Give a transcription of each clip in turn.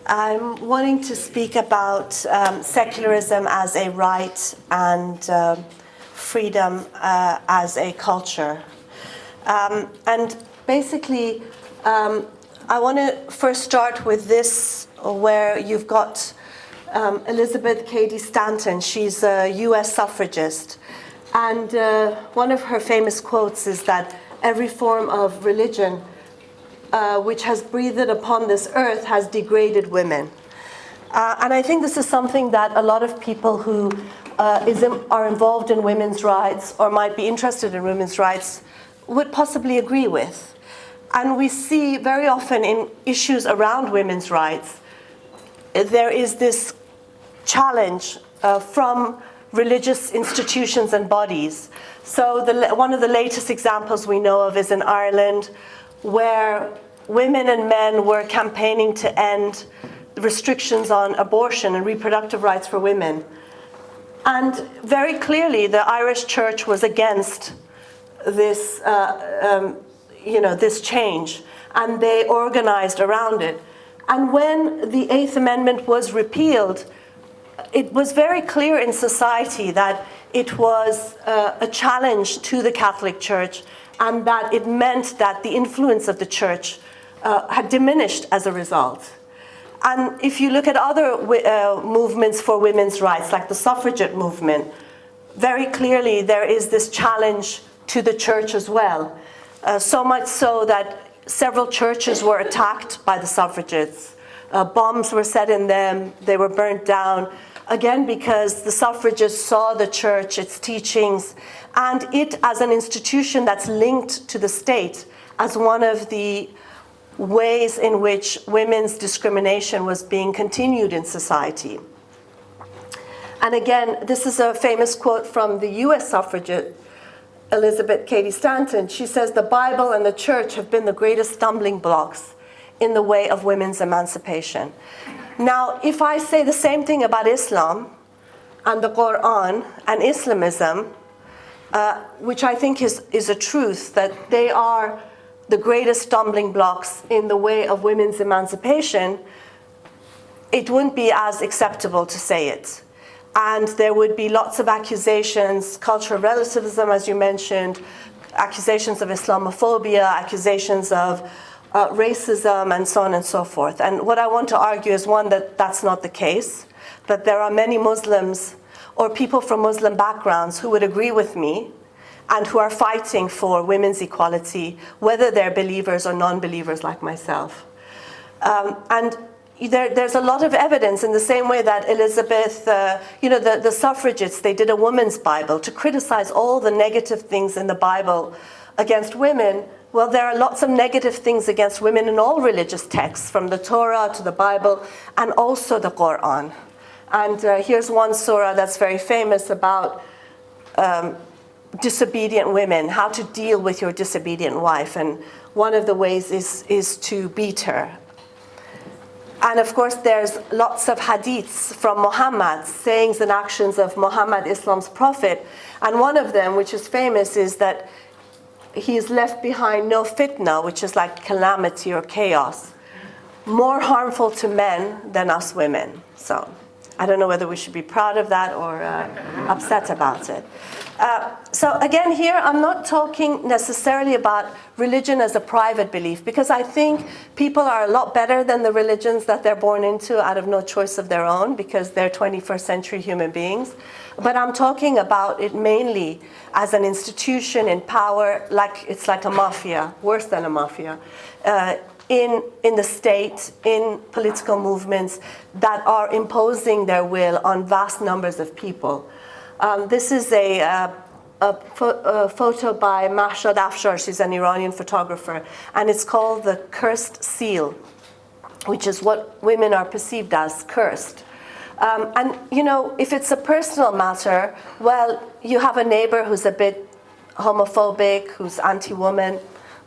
I'm wanting to speak about secularism as a right and freedom as a culture. And basically, I want to first start with this, where you've got Elizabeth Cady Stanton. She's a US suffragist. And one of her famous quotes is that every form of religion which has breathed upon this earth has degraded women. And I think this is something that a lot of people who are involved in women's rights or might be interested in women's rights would possibly agree with. And we see very often in issues around women's rights, there is this challenge from religious institutions and bodies. So one of the latest examples we know of is in Ireland, where women and men were campaigning to end restrictions on abortion and reproductive rights for women. And very clearly, the Irish Church was against this, this change, and they organized around it. And when the Eighth Amendment was repealed, it was very clear in society that it was a challenge to the Catholic Church, and that it meant that the influence of the church had diminished as a result. And if you look at other movements for women's rights, like the suffragette movement, very clearly there is this challenge to the church as well. So much so that several churches were attacked by the suffragettes. Bombs were set in them, they were burnt down, again because the suffragists saw the church, its teachings, and it as an institution that's linked to the state as one of the ways in which women's discrimination was being continued in society. And again, this is a famous quote from the US suffragette, Elizabeth Cady Stanton. She says, "The Bible and the church have been the greatest stumbling blocks in the way of women's emancipation." Now, if I say the same thing about Islam and the Quran and Islamism, which I think is a truth, that they are the greatest stumbling blocks in the way of women's emancipation, it wouldn't be as acceptable to say it. And there would be lots of accusations, cultural relativism, as you mentioned, accusations of Islamophobia, accusations of racism, and so on and so forth. And what I want to argue is, one, that that's not the case, that there are many Muslims or people from Muslim backgrounds who would agree with me and who are fighting for women's equality, whether they're believers or non-believers like myself. And there's a lot of evidence, in the same way that Elizabeth, the suffragettes, they did a woman's Bible to criticize all the negative things in the Bible against women. Well, there are lots of negative things against women in all religious texts, from the Torah to the Bible, and also the Quran. And here's one surah that's very famous about disobedient women, how to deal with your disobedient wife. And one of the ways is to beat her. And of course, there's lots of hadiths from Muhammad, sayings and actions of Muhammad, Islam's prophet. And one of them, which is famous, is that he's left behind no fitna, which is like calamity or chaos, more harmful to men than us women. So I don't know whether we should be proud of that or upset about it. So again, here I'm not talking necessarily about religion as a private belief, because I think people are a lot better than the religions that they're born into out of no choice of their own, because they're 21st century human beings. But I'm talking about it mainly as an institution in power, like it's like a mafia, worse than a mafia, in the state, in political movements that are imposing their will on vast numbers of people. This is a photo by Mahshad Afshar. She's an Iranian photographer, and it's called the cursed seal, which is what women are perceived as, cursed. And if it's a personal matter, well, you have a neighbor who's a bit homophobic, who's anti-woman,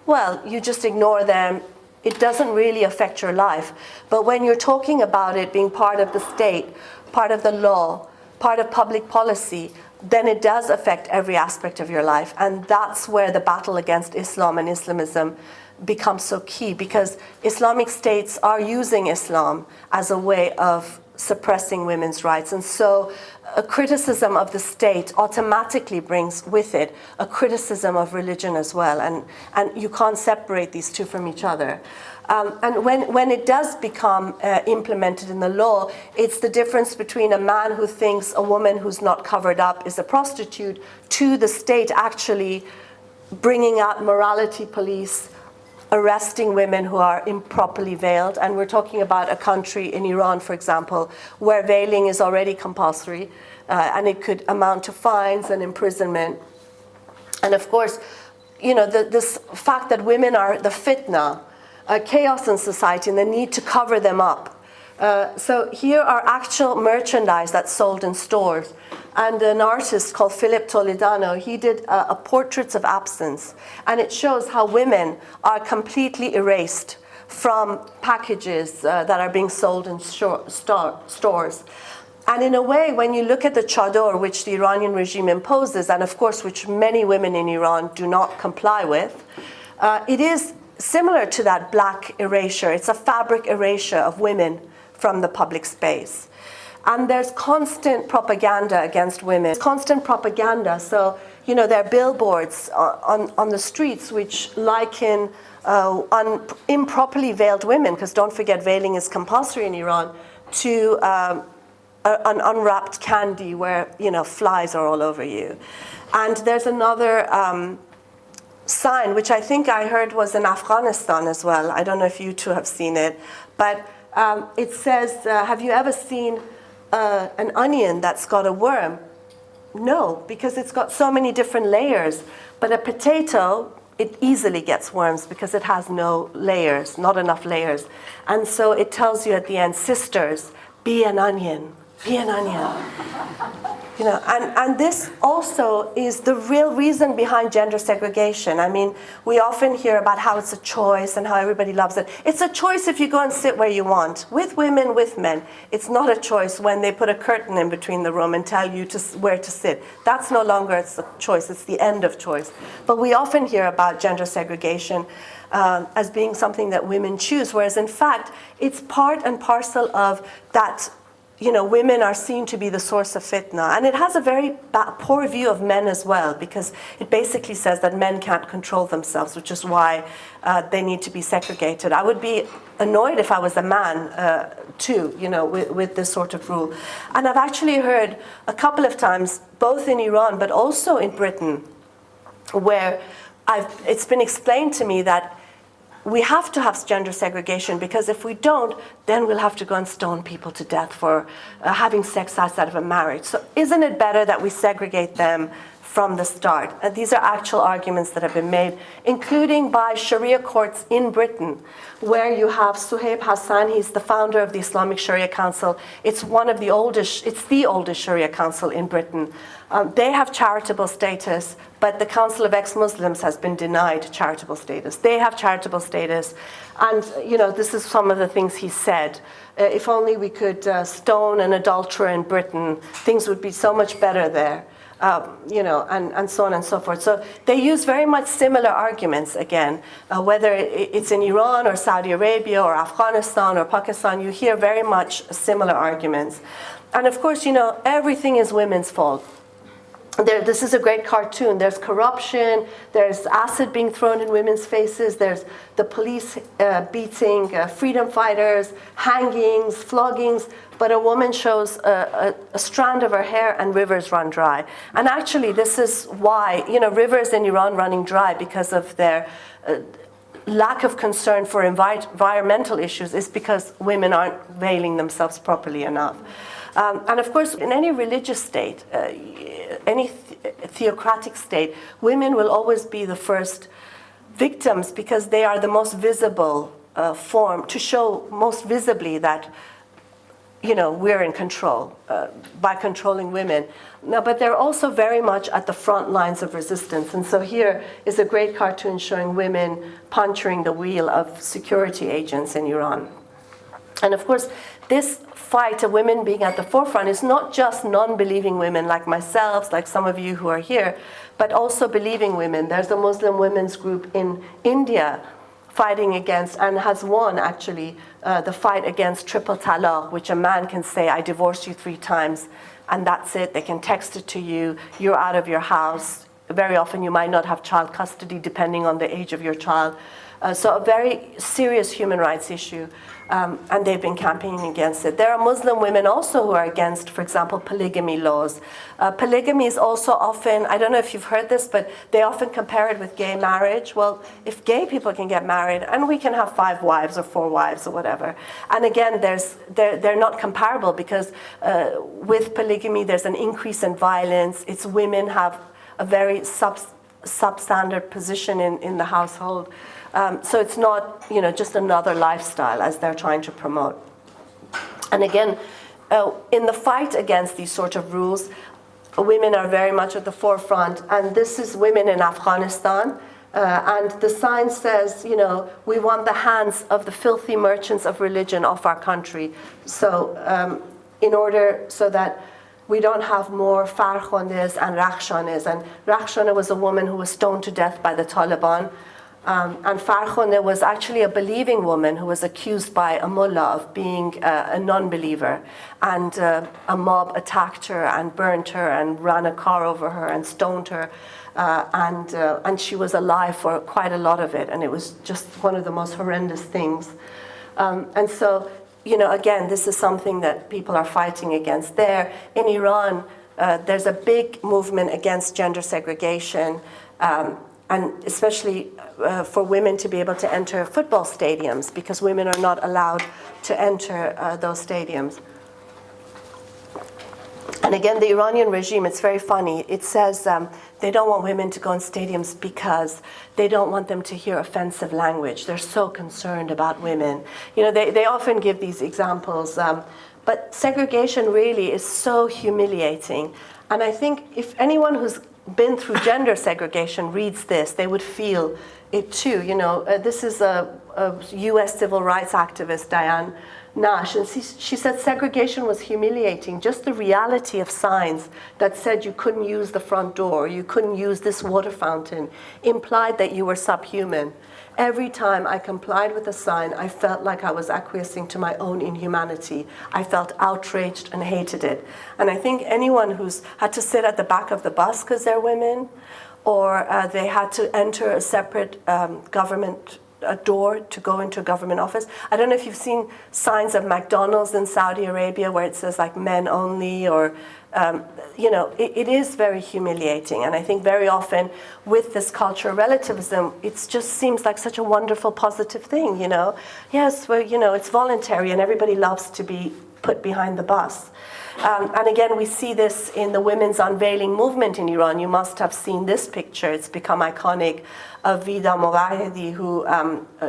well, you just ignore them. It doesn't really affect your life. But when you're talking about it being part of the state, part of the law, part of public policy, then it does affect every aspect of your life. And that's where the battle against Islam and Islamism becomes so key, because Islamic states are using Islam as a way of suppressing women's rights. And so a criticism of the state automatically brings with it a criticism of religion as well. And you can't separate these two from each other. And when it does become implemented in the law, it's the difference between a man who thinks a woman who's not covered up is a prostitute to the state actually bringing out morality police, arresting women who are improperly veiled. And we're talking about a country in Iran, for example, where veiling is already compulsory, and it could amount to fines and imprisonment. And of course, this fact that women are the fitna, chaos in society, and the need to cover them up. So here are actual merchandise that's sold in stores. And an artist called Philip Toledano, he did a portraits of absence. And it shows how women are completely erased from packages that are being sold in stores. And in a way, when you look at the chador, which the Iranian regime imposes, and of course, which many women in Iran do not comply with, it is similar to that black erasure. It's a fabric erasure of women from the public space. And there's constant propaganda against women. Constant propaganda. So, there are billboards on the streets which liken improperly veiled women, because don't forget, veiling is compulsory in Iran, to an unwrapped candy where, flies are all over you. And there's another sign, which I think I heard was in Afghanistan as well. I don't know if you two have seen it, but it says, have you ever seen an onion that's got a worm? No, because it's got so many different layers. But a potato, it easily gets worms because it has no layers, not enough layers. And so it tells you at the end, sisters, be an onion, be an onion. And this also is the real reason behind gender segregation. I mean, we often hear about how it's a choice and how everybody loves it. It's a choice if you go and sit where you want, with women, with men. It's not a choice when they put a curtain in between the room and tell you where to sit. That's no longer it's a choice, it's the end of choice. But we often hear about gender segregation as being something that women choose, whereas in fact, it's part and parcel of that. Women are seen to be the source of fitna. And it has a very poor view of men as well, because it basically says that men can't control themselves, which is why they need to be segregated. I would be annoyed if I was a man, too, with this sort of rule. And I've actually heard a couple of times, both in Iran, but also in Britain, where it's been explained to me that we have to have gender segregation, because if we don't, then we'll have to go and stone people to death for having sex outside of a marriage. So isn't it better that we segregate them from the start? And these are actual arguments that have been made, including by Sharia courts in Britain, where you have Suhaib Hassan. He's the founder of the Islamic Sharia Council. It's the oldest Sharia council in Britain. They have charitable status, but the Council of Ex-Muslims has been denied charitable status. They have charitable status, and this is some of the things he said. If only we could stone an adulterer in Britain, things would be so much better there. And so on and so forth. So they use very much similar arguments again, whether it's in Iran or Saudi Arabia or Afghanistan or Pakistan, you hear very much similar arguments. And of course, everything is women's fault. This is a great cartoon. There's corruption, there's acid being thrown in women's faces, there's the police beating freedom fighters, hangings, floggings, but a woman shows a strand of her hair and rivers run dry. And actually this is why, rivers in Iran running dry because of their lack of concern for environmental issues is because women aren't veiling themselves properly enough. And of course, in any religious state, any theocratic state, women will always be the first victims because they are the most visible form to show most visibly that, we're in control by controlling women. Now, but they're also very much at the front lines of resistance. And so here is a great cartoon showing women puncturing the wheel of security agents in Iran. And of course, this fight of women being at the forefront is not just non-believing women like myself, like some of you who are here, but also believing women. There's a Muslim women's group in India fighting against, and has won actually, the fight against triple talaq, which a man can say, I divorced you 3 times, and that's it. They can text it to you, you're out of your house. Very often you might not have child custody depending on the age of your child. So a very serious human rights issue, and they've been campaigning against it. There are Muslim women also who are against, for example, polygamy laws. Polygamy is also often, I don't know if you've heard this, but they often compare it with gay marriage. Well, if gay people can get married, and we can have 5 wives or 4 wives or whatever. And again, they're not comparable, because with polygamy there's an increase in violence. It's women have a very substandard position in the household. So it's not, just another lifestyle as they're trying to promote. And again, in the fight against these sort of rules, women are very much at the forefront. And this is women in Afghanistan. And the sign says, we want the hands of the filthy merchants of religion off our country. So so that we don't have more Farkhones and Rakhshanes. And Rakhshane was a woman who was stoned to death by the Taliban. And Farkhone was actually a believing woman who was accused by a mullah of being a non-believer. And a mob attacked her and burnt her and ran a car over her and stoned her. And she was alive for quite a lot of it. And it was just one of the most horrendous things. And so, again, this is something that people are fighting against there. In Iran, there's a big movement against gender segregation. And especially for women to be able to enter football stadiums, because women are not allowed to enter those stadiums. And again, the Iranian regime, it's very funny. It says they don't want women to go in stadiums because they don't want them to hear offensive language. They're so concerned about women. They often give these examples. But segregation really is so humiliating. And I think if anyone who's been through gender segregation reads this, they would feel it too. This is a U.S. civil rights activist, Diane Nash, and she said segregation was humiliating. Just the reality of signs that said you couldn't use the front door, you couldn't use this water fountain, implied that you were subhuman. Every time I complied with a sign, I felt like I was acquiescing to my own inhumanity. I felt outraged and hated it. And I think anyone who's had to sit at the back of the bus because they're women, or they had to enter a separate government door to go into a government office. I don't know if you've seen signs of McDonald's in Saudi Arabia where it says like men only, or it is very humiliating. And I think very often with this cultural relativism, it just seems like such a wonderful, positive thing, Yes, well, it's voluntary and everybody loves to be put behind the bus. And again, we see this in the women's unveiling movement in Iran. You must have seen this picture. It's become iconic, of Vida Mowahedi, who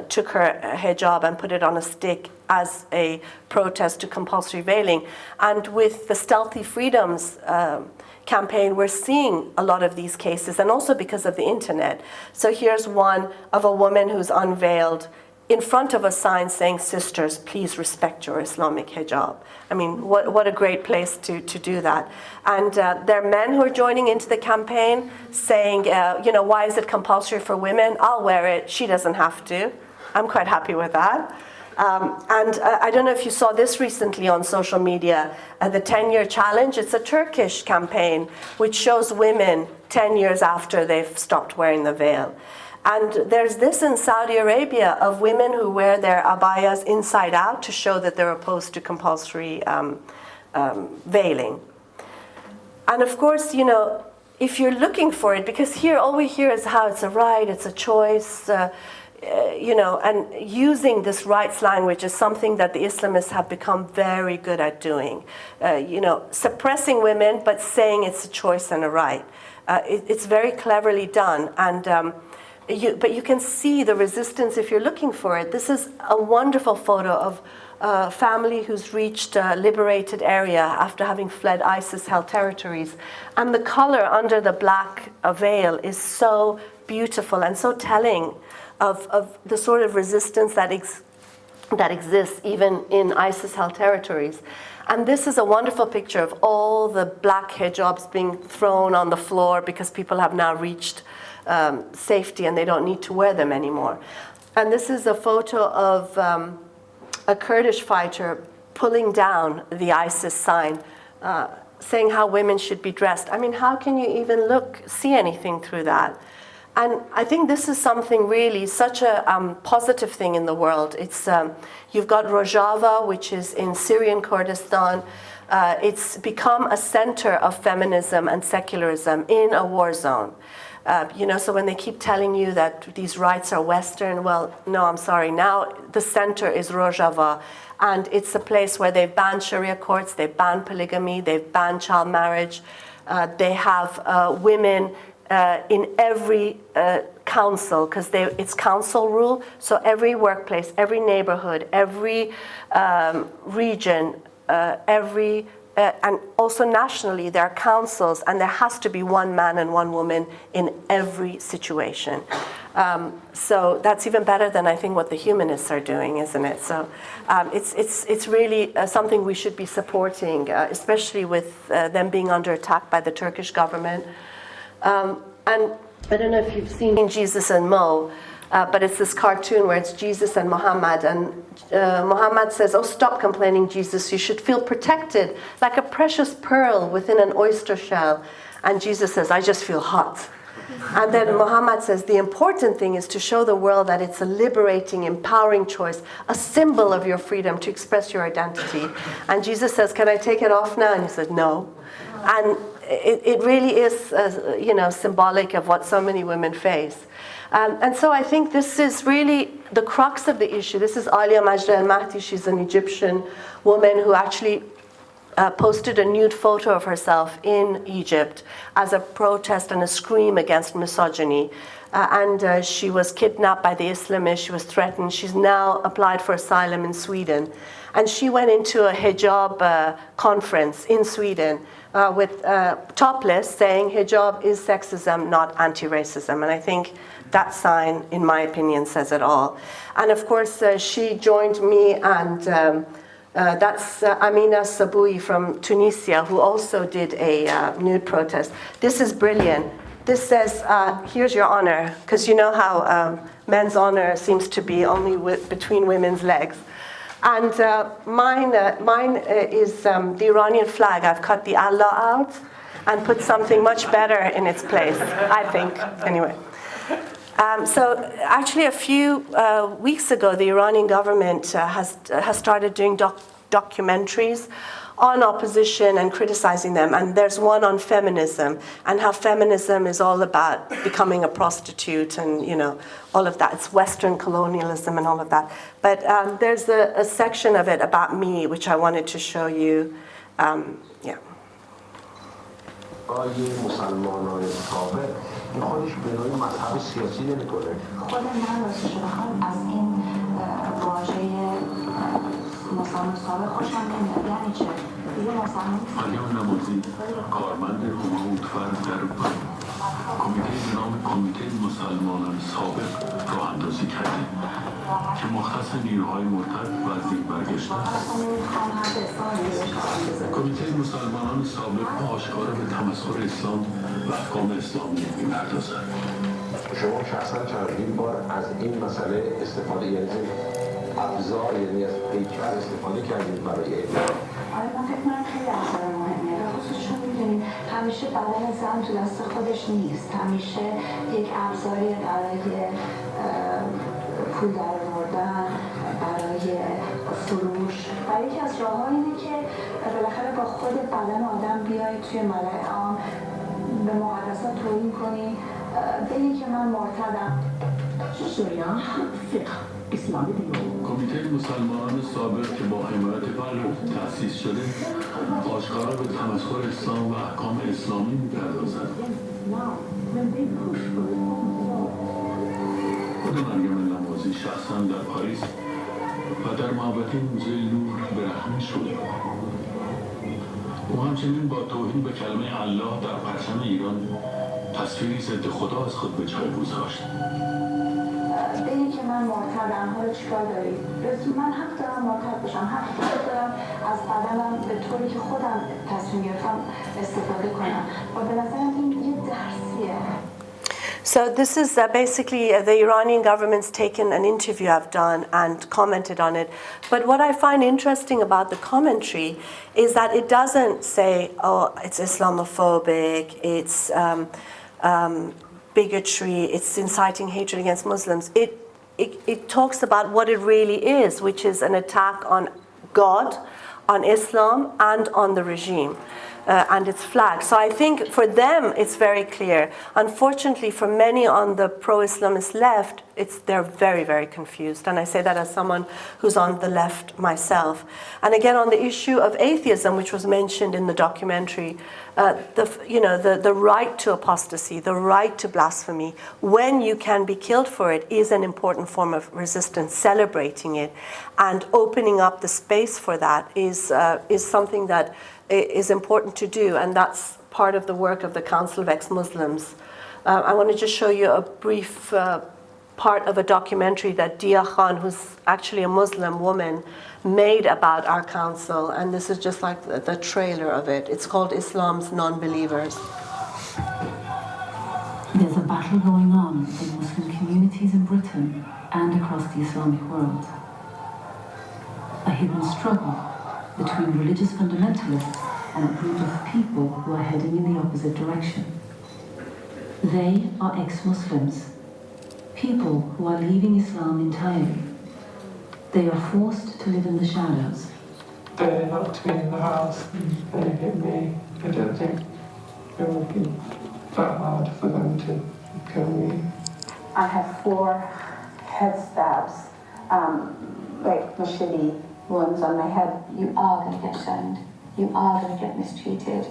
took her hijab and put it on a stick as a protest to compulsory veiling. And with the Stealthy Freedoms campaign, we're seeing a lot of these cases, and also because of the internet. So here's one of a woman who's unveiled in front of a sign saying, "Sisters, please respect your Islamic hijab." I mean, what a great place to do that. And there are men who are joining into the campaign saying, why is it compulsory for women? I'll wear it. She doesn't have to. I'm quite happy with that. And I don't know if you saw this recently on social media, the 10-year challenge. It's a Turkish campaign which shows women 10 years after they've stopped wearing the veil. And there's this in Saudi Arabia of women who wear their abayas inside out to show that they're opposed to compulsory veiling. And of course, if you're looking for it, because here all we hear is how it's a right, it's a choice, and using this rights language is something that the Islamists have become very good at doing. Suppressing women, but saying it's a choice and a right. It's very cleverly done. And but you can see the resistance if you're looking for it. This is a wonderful photo of a family who's reached a liberated area after having fled ISIS-held territories. And the color under the black veil is so beautiful and so telling of the sort of resistance that exists even in ISIS-held territories. And this is a wonderful picture of all the black hijabs being thrown on the floor because people have now reached safety and they don't need to wear them anymore. And this is a photo of a Kurdish fighter pulling down the ISIS sign, saying how women should be dressed. I mean, how can you even see anything through that? And I think this is something really, such a positive thing in the world. It's, you've got Rojava, which is in Syrian Kurdistan. It's become a center of feminism and secularism in a war zone. So when they keep telling you that these rights are Western, well, no, I'm sorry. Now the center is Rojava, and it's a place where they've banned Sharia courts, they've banned polygamy, they've banned child marriage. They have women in every council, because it's council rule. So every workplace, every neighborhood, every region, and also nationally, there are councils, and there has to be one man and one woman in every situation. So that's even better than I think what the humanists are doing, isn't it? So it's really something we should be supporting, especially with them being under attack by the Turkish government. And I don't know if you've seen Jesus and Mo, but it's this cartoon where it's Jesus and Muhammad, and Muhammad says, "Oh, stop complaining, Jesus. You should feel protected like a precious pearl within an oyster shell." And Jesus says, "I just feel hot." And then Muhammad says, "The important thing is to show the world that it's a liberating, empowering choice, a symbol of your freedom to express your identity." And Jesus says, "Can I take it off now?" And he said, "No." And it really is, symbolic of what so many women face. And so I think this is really the crux of the issue. This is Alia Majd al-Mahdi. She's an Egyptian woman who actually posted a nude photo of herself in Egypt as a protest and a scream against misogyny. She was kidnapped by the Islamists. She was threatened. She's now applied for asylum in Sweden. And she went into a hijab conference in Sweden with topless, saying hijab is sexism, not anti-racism. And I think that sign, in my opinion, says it all. And of course, she joined me, and that's Amina Saboui from Tunisia, who also did a nude protest. This is brilliant. This says, "Here's your honor," because you know how men's honor seems to be only between women's legs. And mine is the Iranian flag. I've cut the Allah out and put something much better in its place, I think, anyway. So actually a few weeks ago, the Iranian government has started doing documentaries on opposition and criticizing them. And there's one on feminism and how feminism is all about becoming a prostitute and, all of that. It's Western colonialism and all of that. But there's a section of it about me, which I wanted to show you. Yeah. خودش به نوعی مذهب سیاسی نمی‌کنه. خود من راستش بخوام از این واژه مسلمان سابق خوشم نمیاد. یعنی چه؟ دیگه مسلمان مریم نمازی کارمند حقوق فرد در کمیته به نام کمیته مسلمانان سابق راه اندازی کرده که مختص نیروهای مرتد و از دین برگشته. کمیته مسلمانان سابق آشکارا به تمسخر اسلام و احکام اسلامی می‌پردازد. شما شخصا چندین بار از این مسئله استفاده ابزار یعنی از پیکر استفاده کردید برای اعلام. آره من فکر کنم خیلی ابزار مهمیه و خصوصا می‌دونید همیشه بدن زن تو دست خودش نیست. همیشه یک ابزاری برای پول درآوردن، برای فروش و یکی از راه‌ها اینه که بالاخره با خود بدن آدم بیای توی ملأ عام به مقدسات توهین کنی، بگی که من مرتدم. شریعه فقه اسلامی کمیته مسلمانان سابق که با حمایت ولی تأسیس شده آشکارا به تمسخر اسلام و احکام اسلامی می‌پردازد. خود مریم نمازی شخصا در پاریس و در محوطه موزه لوور برهنه شد. او همچنین با توهین به کلمه الله در پرچم ایران تصویری ضد خدا از خود به جای گذاشت. بگی که من مرتدم، حالا چیکار دارید؟ من حق دارم مرتد بشم، حق دارم از بدنم به طوری که خودم تصمیم گرفتم استفاده کنم و به نظرم این یه درسیه. So this is basically the Iranian government's taken an interview I've done and commented on it. But what I find interesting about the commentary is that it doesn't say, oh, it's Islamophobic, it's bigotry, it's inciting hatred against Muslims. It talks about what it really is, which is an attack on God, on Islam, and on the regime. And its flag. So I think for them it's very clear. Unfortunately, for many on the pro-Islamist left, they're very, very confused. And I say that as someone who's on the left myself. And again, on the issue of atheism, which was mentioned in the documentary, the right to apostasy, the right to blasphemy, when you can be killed for it, is an important form of resistance. Celebrating it and opening up the space for that is something that is important to do, and that's part of the work of the Council of Ex-Muslims. I want to just show you a brief part of a documentary that Dia Khan, who's actually a Muslim woman, made about our council, and this is just like the trailer of it. It's called Islam's Non-Believers. There's a battle going on in Muslim communities in Britain and across the Islamic world. A hidden struggle between religious fundamentalists and a group of people who are heading in the opposite direction. They are ex-Muslims, people who are leaving Islam entirely. They are forced to live in the shadows. They locked me in the house and they hit me. I don't think it would be that hard for them to kill me. I have 4 head stabs, like machete wounds on my head. You are going to get shunned. You are going to get mistreated.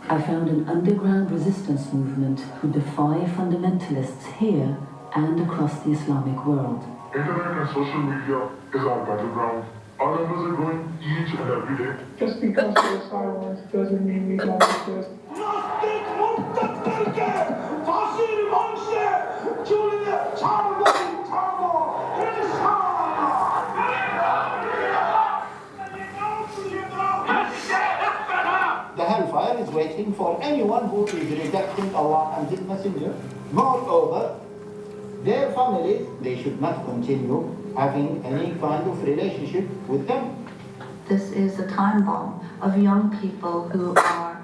I found an underground resistance movement who defy fundamentalists here and across the Islamic world. Internet and social media is our battleground. Our numbers are growing each and every day. Just because we're silent doesn't mean we don't exist. The hellfire is waiting for anyone who is rejecting Allah and His Messenger. Moreover, their families, they should not continue having any kind of relationship with them. This is a time bomb of young people who are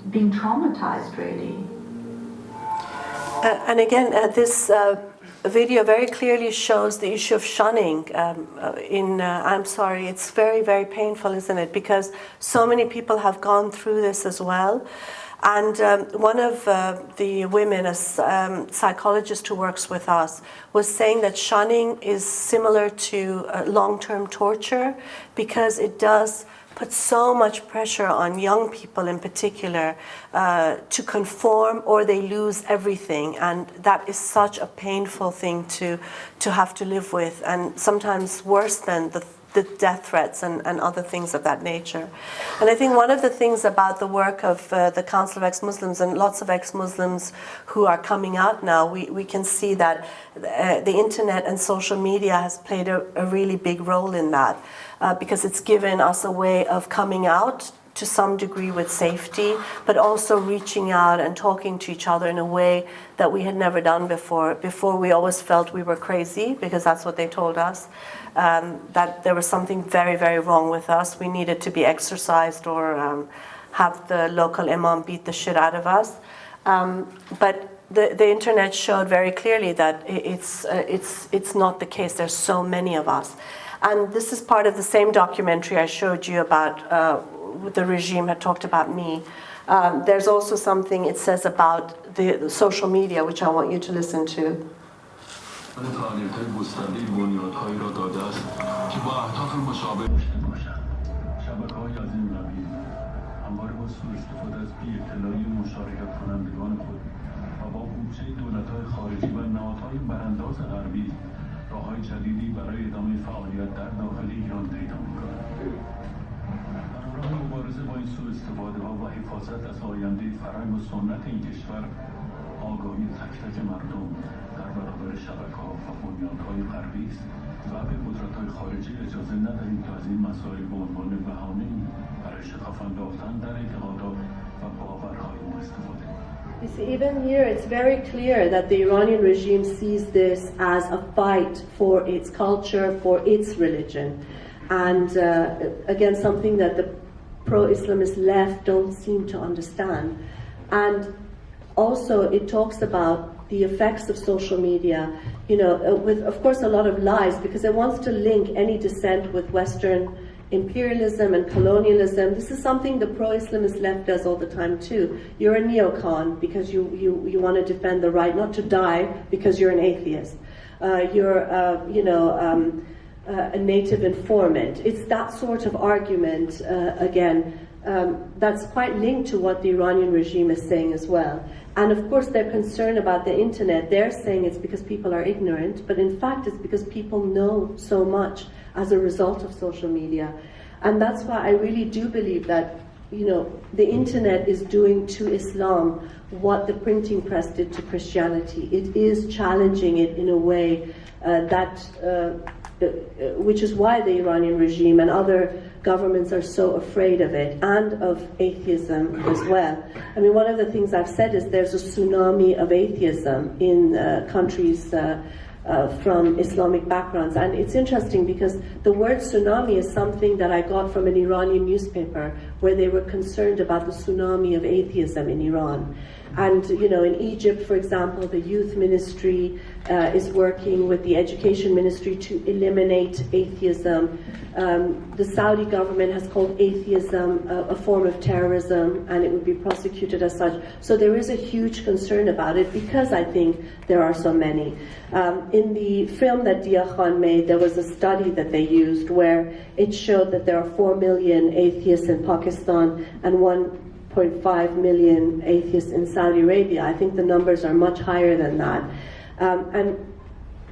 being traumatized, really. And again, this video very clearly shows the issue of shunning. I'm sorry, it's very, very painful, isn't it? Because so many people have gone through this as well. And one of the women, a psychologist who works with us, was saying that shunning is similar to long-term torture because it does put so much pressure on young people in particular to conform, or they lose everything. And that is such a painful thing to have to live with, and sometimes worse than the death threats and other things of that nature. And I think one of the things about the work of the Council of Ex-Muslims and lots of ex-Muslims who are coming out now, we can see that the internet and social media has played a really big role in that because it's given us a way of coming out to some degree with safety, but also reaching out and talking to each other in a way that we had never done before. Before, we always felt we were crazy because that's what they told us, that there was something very, very wrong with us. We needed to be exorcised or have the local imam beat the shit out of us. But the internet showed very clearly that it's not the case. There's so many of us. And this is part of the same documentary I showed you about the regime had talked about me. There's also something it says about the social media, which I want you to listen to. مبارزه با این سوء استفاده ها و حفاظت از آینده فرهنگ و سنت این کشور، آگاهی تک تک مردم در برابر شبکه‌ها و بنیادهای غربی است و به قدرت‌های خارجی اجازه ندهیم تا از این مسائل به عنوان بهانه‌ای برای شکاف انداختن در اعتقادات و باورهای ما استفاده کنند. You see, even here it's very clear that the Iranian regime sees this as a fight for its culture, for its religion. And again, something that the pro-Islamist left don't seem to understand. And also it talks about the effects of social media, with, of course, a lot of lies, because it wants to link any dissent with Western imperialism and colonialism. This is something the pro-Islamist left does all the time too. You're a neocon because you want to defend the right not to die because you're an atheist. You're a native informant. It's that sort of argument, that's quite linked to what the Iranian regime is saying as well. And of course they're concerned about the internet. They're saying it's because people are ignorant, but in fact it's because people know so much as a result of social media. And that's why I really do believe that, the internet is doing to Islam what the printing press did to Christianity. It is challenging it in a way which is why the Iranian regime and other governments are so afraid of it, and of atheism as well. I mean, one of the things I've said is there's a tsunami of atheism in countries from Islamic backgrounds. And it's interesting because the word tsunami is something that I got from an Iranian newspaper where they were concerned about the tsunami of atheism in Iran. And, in Egypt, for example, the youth ministry is working with the education ministry to eliminate atheism. The Saudi government has called atheism a form of terrorism, and it would be prosecuted as such. So there is a huge concern about it because I think there are so many. In the film that Dia Khan made, there was a study that they used where it showed that there are 4 million atheists in Pakistan and 1.5 million atheists in Saudi Arabia. I think the numbers are much higher than that. And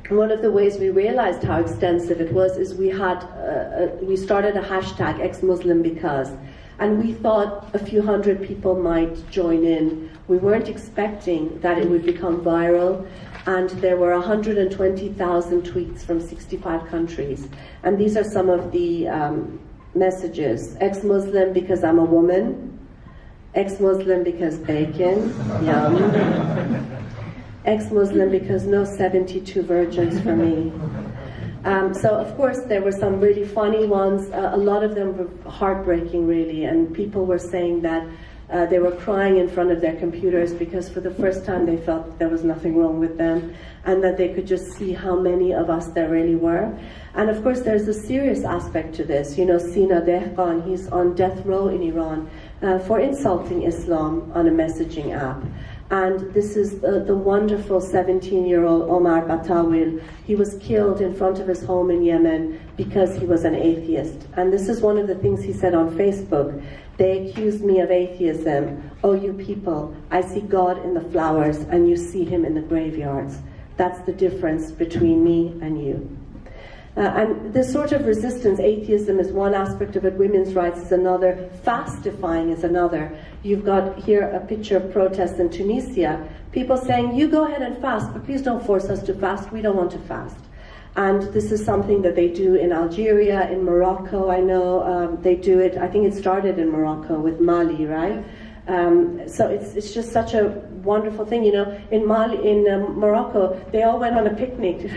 one of the ways we realized how extensive it was is we started a hashtag ex-Muslim because, and we thought a few hundred people might join in. We weren't expecting that it would become viral, and there were 120,000 tweets from 65 countries. And these are some of the messages. Ex-Muslim because I'm a woman. Ex-Muslim because bacon, yum. Ex-Muslim because no 72 virgins for me. So of course there were some really funny ones. A lot of them were heartbreaking really, and people were saying that they were crying in front of their computers because for the first time they felt there was nothing wrong with them, and that they could just see how many of us there really were. And of course there's a serious aspect to this. Sina Dehqan, he's on death row in Iran for insulting Islam on a messaging app. And this is the wonderful 17-year-old Omar Batawil. He was killed in front of his home in Yemen because he was an atheist. And this is one of the things he said on Facebook. They accused me of atheism. Oh, you people, I see God in the flowers and you see him in the graveyards. That's the difference between me and you. And this sort of resistance, atheism is one aspect of it, women's rights is another, fastifying is another. You've got here a picture of protests in Tunisia, people saying, you go ahead and fast, but please don't force us to fast, we don't want to fast. And this is something that they do in Algeria, in Morocco, I know they do it, I think it started in Morocco with Mali, right? So it's just such a wonderful thing, in Morocco, they all went on a picnic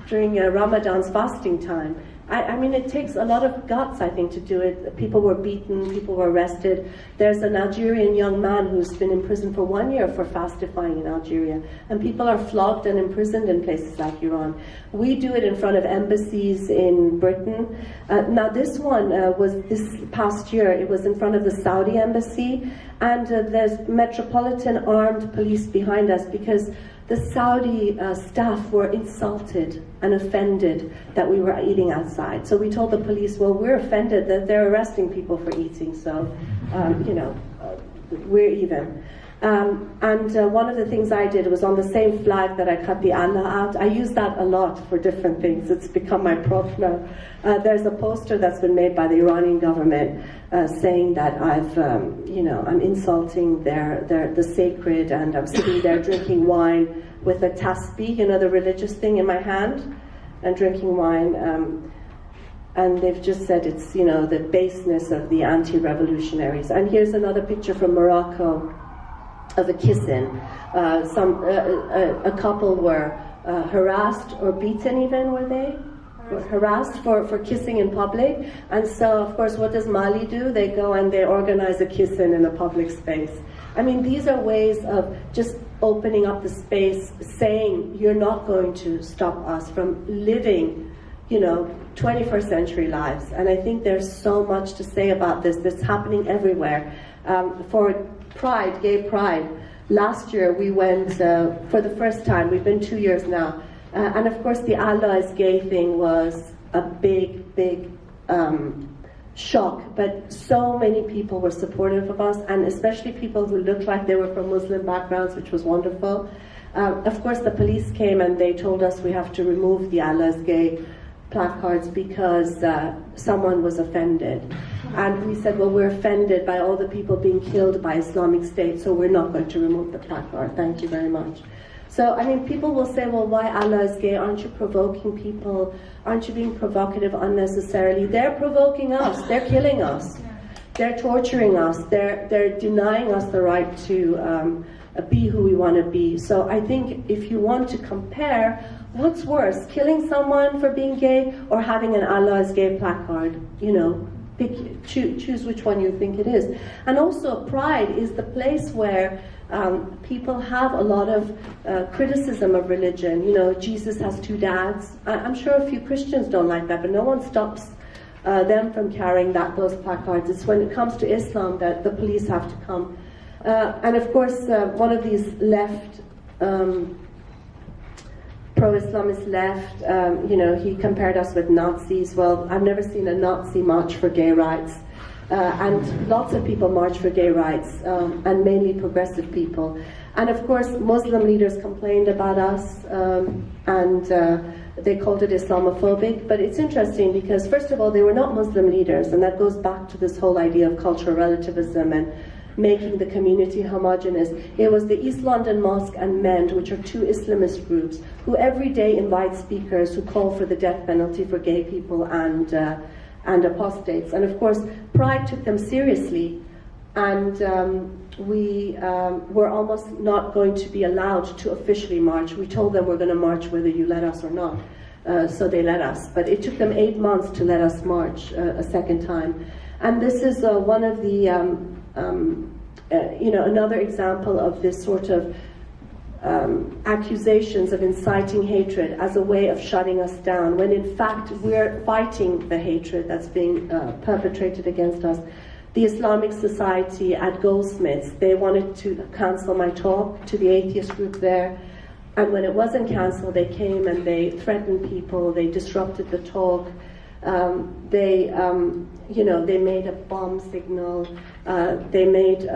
during Ramadan's fasting time. I mean, it takes a lot of guts, I think, to do it. People were beaten, people were arrested. There's an Algerian young man who's been in prison for 1 year for fastifying in Algeria. And people are flogged and imprisoned in places like Iran. We do it in front of embassies in Britain. Now this one was this past year, it was in front of the Saudi embassy. And there's metropolitan armed police behind us because the Saudi staff were insulted and offended that we were eating outside. So we told the police, well, we're offended that they're arresting people for eating, so, we're even. And one of the things I did was on the same flag that I cut the Allah out. I use that a lot for different things. It's become my prop now. There's a poster that's been made by the Iranian government saying that I'm insulting the sacred, and I'm sitting there drinking wine with a tasbih, the religious thing in my hand, and drinking wine. And they've just said it's, the baseness of the anti-revolutionaries. And here's another picture from Morocco. a kissing. A couple were harassed or beaten even, were they? Harassed for kissing in public. And so, of course, what does Mali do? They go and they organize a kissing in a public space. I mean, these are ways of just opening up the space, saying you're not going to stop us from living, 21st century lives. And I think there's so much to say about this. This is happening everywhere. For Pride, Gay Pride, last year we went for the first time. We've been 2 years now. And of course the Allah is gay thing was a big shock, but so many people were supportive of us, and especially people who looked like they were from Muslim backgrounds, which was wonderful. Of course the police came and they told us we have to remove the Allah is gay placards because someone was offended. And we said, well, we're offended by all the people being killed by Islamic State, so we're not going to remove the placard. Thank you very much. So, I mean, people will say, well, why Allah is gay? Aren't you provoking people? Aren't you being provocative unnecessarily? They're provoking us. They're killing us. They're torturing us. They're denying us the right to be who we want to be. So I think if you want to compare, what's worse, killing someone for being gay or having an Allah is gay placard? Choose which one you think it is. And also, Pride is the place where people have a lot of criticism of religion. Jesus has two dads. I'm sure a few Christians don't like that, but no one stops them from carrying those placards. It's when it comes to Islam that the police have to come. And of course, one of these left, pro-Islamist left, he compared us with Nazis. Well, I've never seen a Nazi march for gay rights. And lots of people march for gay rights, and mainly progressive people. And of course, Muslim leaders complained about us, and they called it Islamophobic. But it's interesting because, first of all, they were not Muslim leaders, and that goes back to this whole idea of cultural relativism and making the community homogenous. It was the East London Mosque and MEND, which are two Islamist groups, who every day invite speakers who call for the death penalty for gay people and apostates. And of course, Pride took them seriously, and we were almost not going to be allowed to officially march. We told them we're going to march whether you let us or not. So they let us. But it took them 8 months to let us march a second time. And this is one of the, another example of this sort of accusations of inciting hatred as a way of shutting us down, when in fact we're fighting the hatred that's being perpetrated against us. The Islamic Society at Goldsmiths, they wanted to cancel my talk to the atheist group there, and when it wasn't cancelled, they came and they threatened people, they disrupted the talk, they made a bomb signal, they made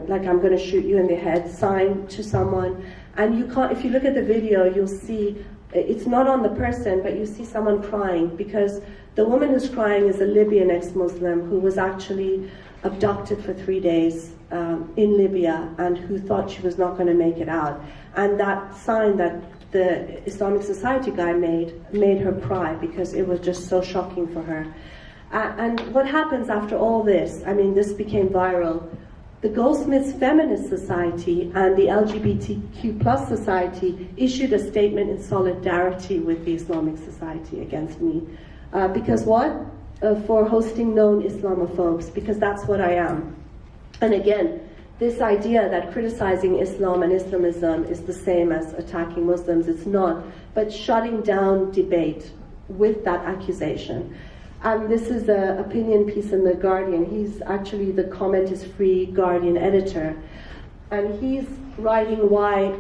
like I'm going to shoot you in the head sign to someone. And you can't, if you look at the video, you'll see it's not on the person, but you see someone crying, because the woman who's crying is a Libyan ex-Muslim who was actually abducted for 3 days in Libya, and who thought she was not going to make it out. And that sign that the Islamic Society guy made her cry, because it was just so shocking for her. And what happens after all this? I mean, this became viral. The Goldsmiths Feminist Society and the LGBTQ+ Society issued a statement in solidarity with the Islamic Society against me. Because what? For hosting known Islamophobes, because that's what I am. And again, this idea that criticizing Islam and Islamism is the same as attacking Muslims, it's not, but shutting down debate with that accusation. And this is an opinion piece in The Guardian. He's actually the Comment is Free Guardian editor. And he's writing why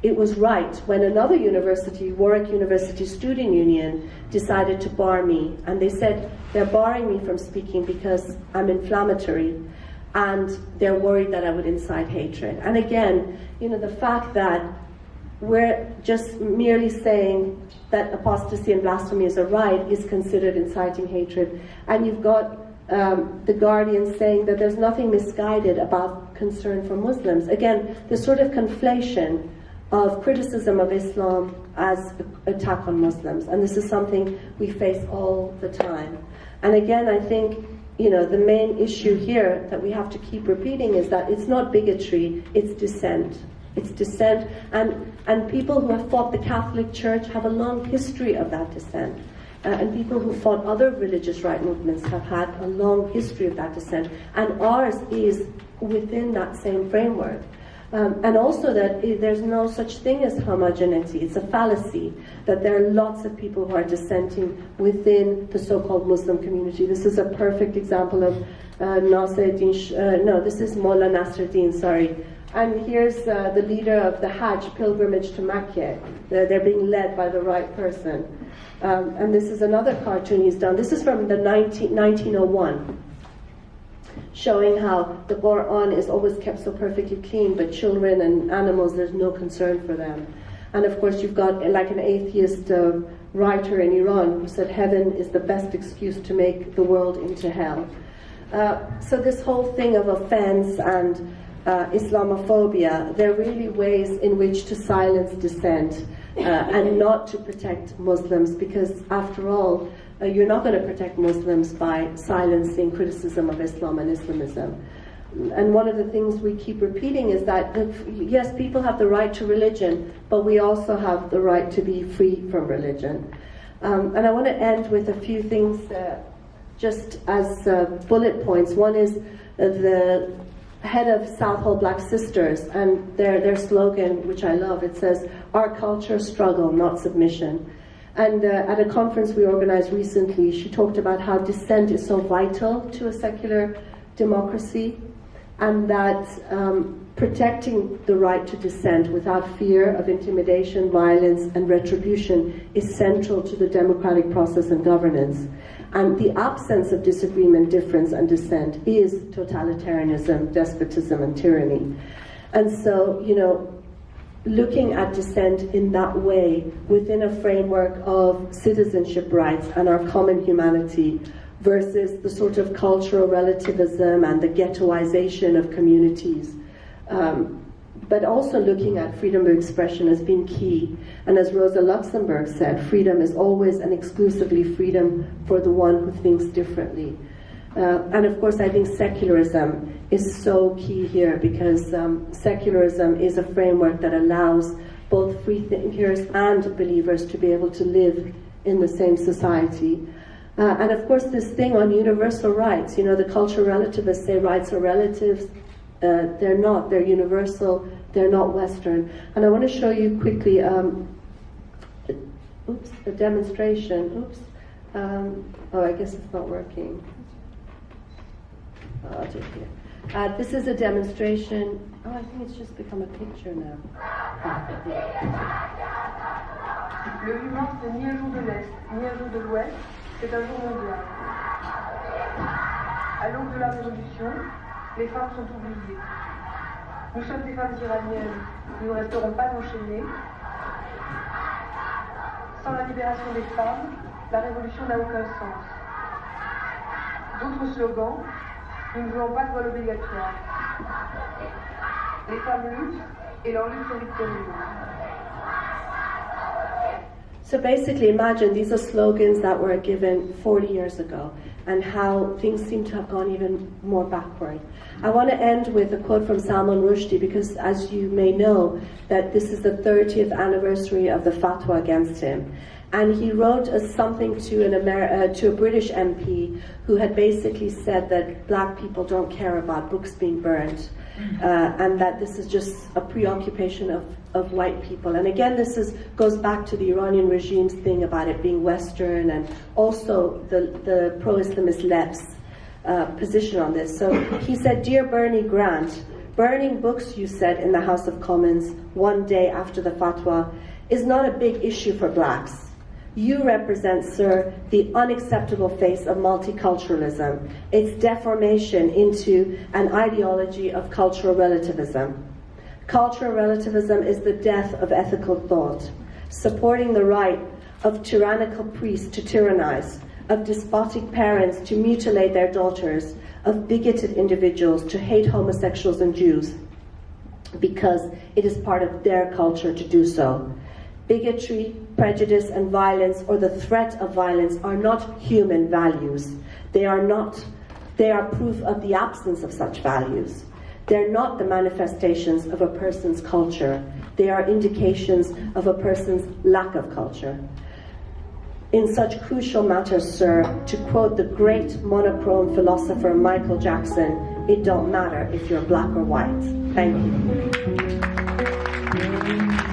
it was right when another university, Warwick University Student Union, decided to bar me. And they said they're barring me from speaking because I'm inflammatory, and they're worried that I would incite hatred. And again, the fact that we're just merely saying that apostasy and blasphemy is a right is considered inciting hatred. And you've got The Guardian saying that there's nothing misguided about concern for Muslims. Again, this sort of conflation of criticism of Islam as attack on Muslims. And this is something we face all the time. And again, I think, the main issue here that we have to keep repeating is that it's not bigotry, it's dissent. It's dissent, and people who have fought the Catholic Church have a long history of that dissent. And people who fought other religious right movements have had a long history of that dissent. And ours is within that same framework. And also that there's no such thing as homogeneity. It's a fallacy that there are lots of people who are dissenting within the so-called Muslim community. This is a perfect example of this is Mullah Nasruddin, sorry. And here's the leader of the Hajj pilgrimage to Mecca. They're being led by the right person. And this is another cartoon he's done. This is from the 1901. Showing how the Quran is always kept so perfectly clean, but children and animals, there's no concern for them. And of course you've got like an atheist writer in Iran who said heaven is the best excuse to make the world into hell. So this whole thing of offense and Islamophobia, they're really ways in which to silence dissent and not to protect Muslims, because after all, you're not going to protect Muslims by silencing criticism of Islam and Islamism. And one of the things we keep repeating is that, yes, people have the right to religion, but we also have the right to be free from religion. And I want to end with a few things just as bullet points. One is the head of Southall Black Sisters, and their slogan, which I love, it says, "Our culture, struggle, not submission." And at a conference we organized recently, she talked about how dissent is so vital to a secular democracy, and that protecting the right to dissent without fear of intimidation, violence, and retribution is central to the democratic process and governance. And the absence of disagreement, difference, and dissent is totalitarianism, despotism, and tyranny. And so, looking at dissent in that way within a framework of citizenship rights and our common humanity versus the sort of cultural relativism and the ghettoization of communities, but also looking at freedom of expression as being key. And as Rosa Luxemburg said, freedom is always and exclusively freedom for the one who thinks differently. And of course, I think secularism is so key here, because secularism is a framework that allows both free thinkers and believers to be able to live in the same society. And of course, this thing on universal rights, the cultural relativists say rights are relatives. They're not, they're universal, they're not Western. And I want to show you quickly a demonstration. I guess it's not working. I'll do it here. This is a demonstration. I think it's just become a picture now. Le 8 mars, c'est ni un jour de l'Est, ni un jour de l'Ouest, c'est un jour mondial. À l'aube de la Révolution, les femmes sont oubliées. Nous sommes des femmes iraniennes, nous ne resterons pas enchaînées. Sans la libération des femmes, la révolution n'a aucun sens. D'autres slogans: nous ne voulons pas de voile obligatoire. Les femmes luttent et leur lutte est victorieuse. So basically, imagine these are slogans that were given 40 years ago, and how things seem to have gone even more backward. I want to end with a quote from Salman Rushdie, because as you may know, that this is the 30th anniversary of the fatwa against him. And he wrote something to a British MP who had basically said that black people don't care about books being burned, and that this is just a preoccupation of white people. And again, this goes back to the Iranian regime's thing about it being Western, and also the pro-Islamist left's position on this. So he said, "Dear Bernie Grant, burning books, you said in the House of Commons one day after the fatwa, is not a big issue for blacks. You represent, sir, the unacceptable face of multiculturalism, its deformation into an ideology of cultural relativism. Cultural relativism is the death of ethical thought, supporting the right of tyrannical priests to tyrannize, of despotic parents to mutilate their daughters, of bigoted individuals to hate homosexuals and Jews, because it is part of their culture to do so. Bigotry, prejudice, and violence, or the threat of violence, are not human values. They They are proof of the absence of such values. They're not the manifestations of a person's culture. They are indications of a person's lack of culture. In such crucial matters, sir, to quote the great monochrome philosopher Michael Jackson, it don't matter if you're black or white. Thank you.